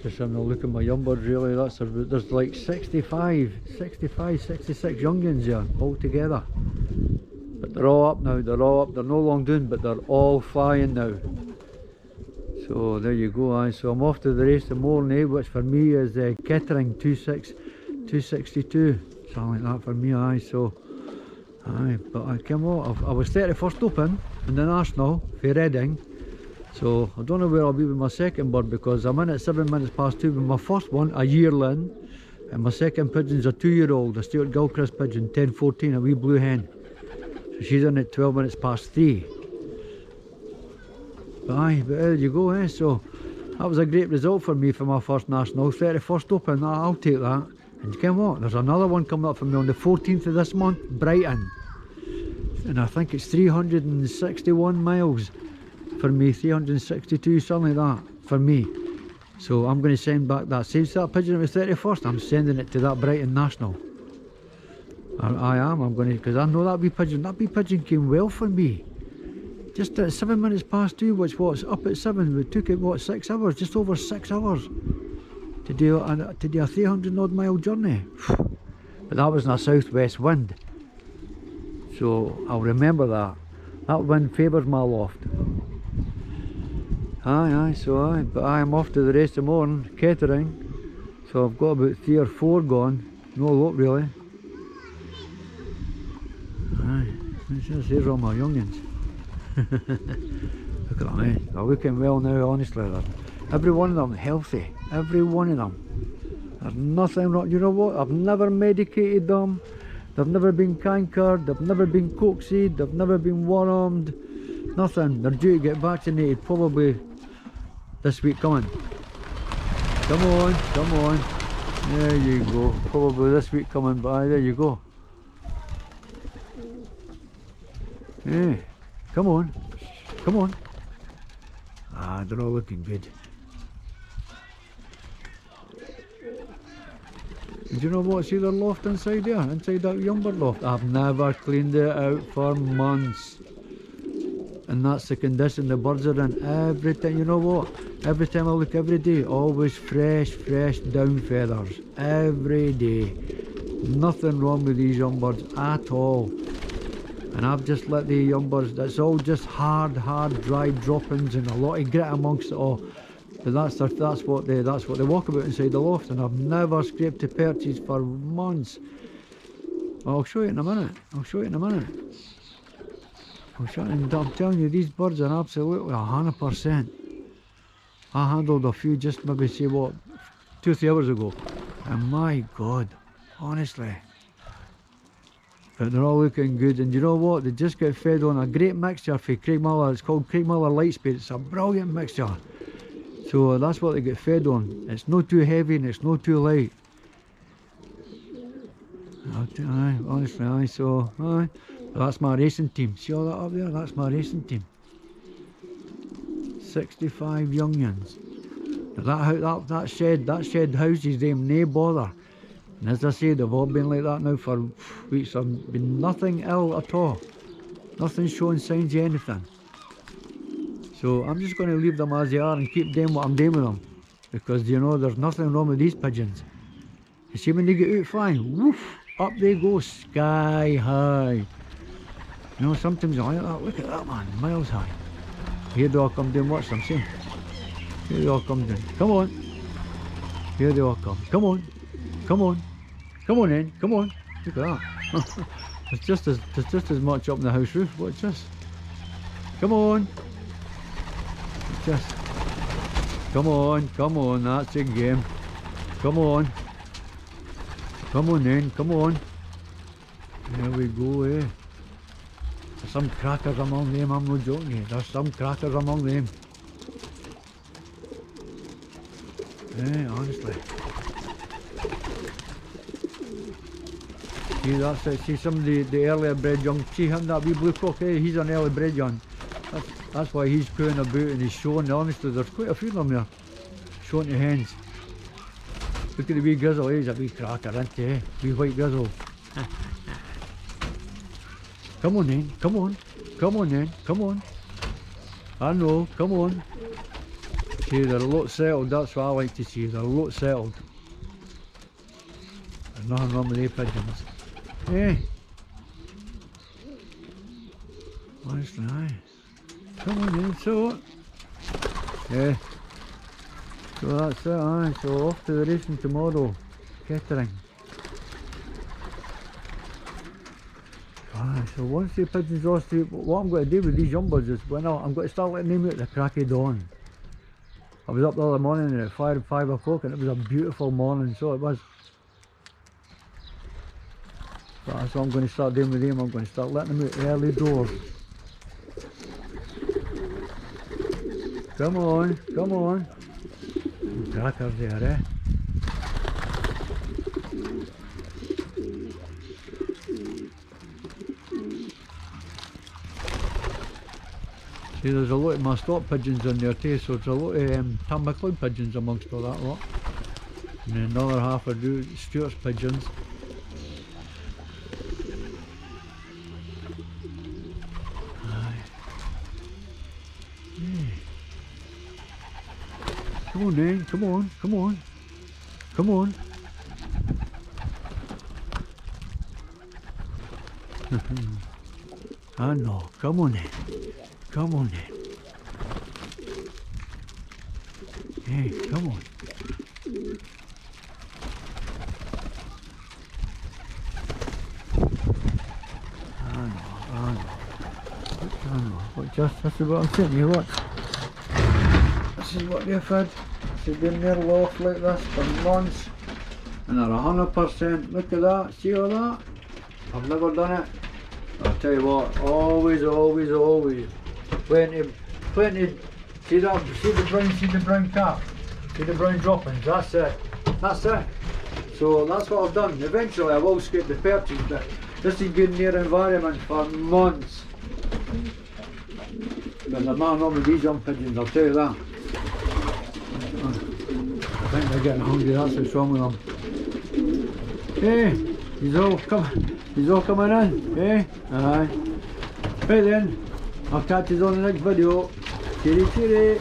Just having a look at my young birds really, there's like 65, 66 youngins here altogether. But they're all up now, they're no long doing, but they're all flying now. So there you go, aye. So I'm off to the race the morning, which for me is Kettering 262, something like that for me, aye. So, aye, but I came off, I was 31st open in the National for Reading. So I don't know where I'll be with my second bird, because I'm in at 7 minutes past 2 with my first one, a yearling, and my second pigeon's a 2-year-old, a Stuart Gilchrist pigeon, 1014, a wee blue hen. So she's in at 12 minutes past 3. But aye, but there you go, eh? So that was a great result for me for my first national, 31st open. I'll take that. And you know what? There's another one coming up for me on the 14th of this month, Brighton. And I think it's 361 miles for me, 362, something like that for me. So I'm going to send back that same set of pigeon at the 31st. I'm sending it to that Brighton National. I am. I'm going to, because I know that wee pigeon came well for me. Just at 7 minutes past 2, which was up at 7. It took it what, 6 hours, just over 6 hours to do a 300 odd mile journey. But that was in a southwest wind, so I'll remember that. That wind favours my loft. Aye, so aye, but I'm off to the race tomorrow, Kettering. So I've got about 3 or 4 gone, no lot really. Aye, here's all my youngins. Look at them, eh? They're looking well now, honestly. Every one of them healthy, every one of them. There's nothing wrong. You know what? I've never medicated them. They've never been cankered. They've never been coaxed. They've never been wormed. Nothing. They're due to get vaccinated probably this week coming. Come on, come on. There you go. Probably this week coming, but aye, there you go. Yeah. Come on. Come on. Ah, they're all looking good. And do you know what? See the loft inside there? Inside that young bird loft? I've never cleaned it out for months. And that's the condition the birds are in. Every time, you know what? Every time I look every day, always fresh down feathers. Every day. Nothing wrong with these young birds at all. And I've just let the young birds, that's all just hard dry droppings and a lot of grit amongst it all. But that's what they walk about inside the loft, and I've never scraped the perches for months. Well, I'll show you in a minute. I'm telling you, these birds are absolutely 100%. I handled a few just maybe say what, 2 or 3 hours ago, and my God, honestly. But they're all looking good, and you know what? They just got fed on a great mixture for Craig Miller. It's called Craig Miller Lightspeed. It's a brilliant mixture. So that's what they get fed on. It's not too heavy and it's not too light. Aye, honestly, aye. So aye, that's my racing team. See all that up there? That's my racing team. 65 youngins. That shed houses them no bother. And as I say, they've all been like that now for weeks. I've been nothing ill at all. Nothing showing signs of anything. So I'm just going to leave them as they are and keep doing what I'm doing with them. Because, you know, there's nothing wrong with these pigeons. You see when they get out flying, woof, up they go sky high. You know, sometimes I like that. Look at that, man, miles high. Here they all come down, watch them, see? Here they all come down. Come on. Here they all come. Come on. Come on. Come on in. Come on. Look at that. There's just as much up in the house roof. Watch this. Come on. Just. Come on. That's the game. Come on. Come on in. Come on. There we go, eh. There's some crackers among them. I'm not joking you. There's some crackers among them. Eh, honestly. See, that's it. See some of the earlier bred young. See him, that wee blue cock, eh? He's an early bred young. That's why he's cooing about and he's showing. Honestly, there's quite a few of them there. Showing the hens. Look at the wee grizzle, eh? He's a wee cracker, isn't he, eh? Wee white grizzle. Come on in, come on. Come on in, come on. I know, come on. See, they're a lot settled, that's what I like to see, they're a lot settled. There's nothing wrong with the pigeons. Eh? That's nice. Come on in, so. Yeah. So that's it, aye. So off to the racing tomorrow. Kettering. Aye, so once the pigeons off, what I'm going to do with these young birds is when I'm going to start letting them out at the crack of dawn. I was up the other morning at 5 o'clock and it was a beautiful morning, so it was. So that's what I'm going to start doing with them. I'm going to start letting them out early doors. Come on, come on. Crackers there, eh? See, there's a lot of my stock pigeons in there too, so there's a lot of Tam McLeod pigeons amongst all that lot. And then another half are Stuart's pigeons. Come on then, come on, come on, come on. I know, come on then, come on then. Hey, come on. I know, but just, this is what I'm saying to you, look. This is what they've had. They've been there loft like this for months and they're 100%. Look at that, see all that? I've never done it. I'll tell you what, always, always, always. Plenty, see the brown cap? See the brown droppings, that's it. That's it. So that's what I've done. Eventually I will scrape the perches, but this has been their environment for months. But they're not wrong with these young pigeons, I'll tell you that. I think they're getting hungry, that's what's wrong with them. Hey, he's all coming in, hey? Aye. Right then, I'll catch you on the next video. Cheery cheery.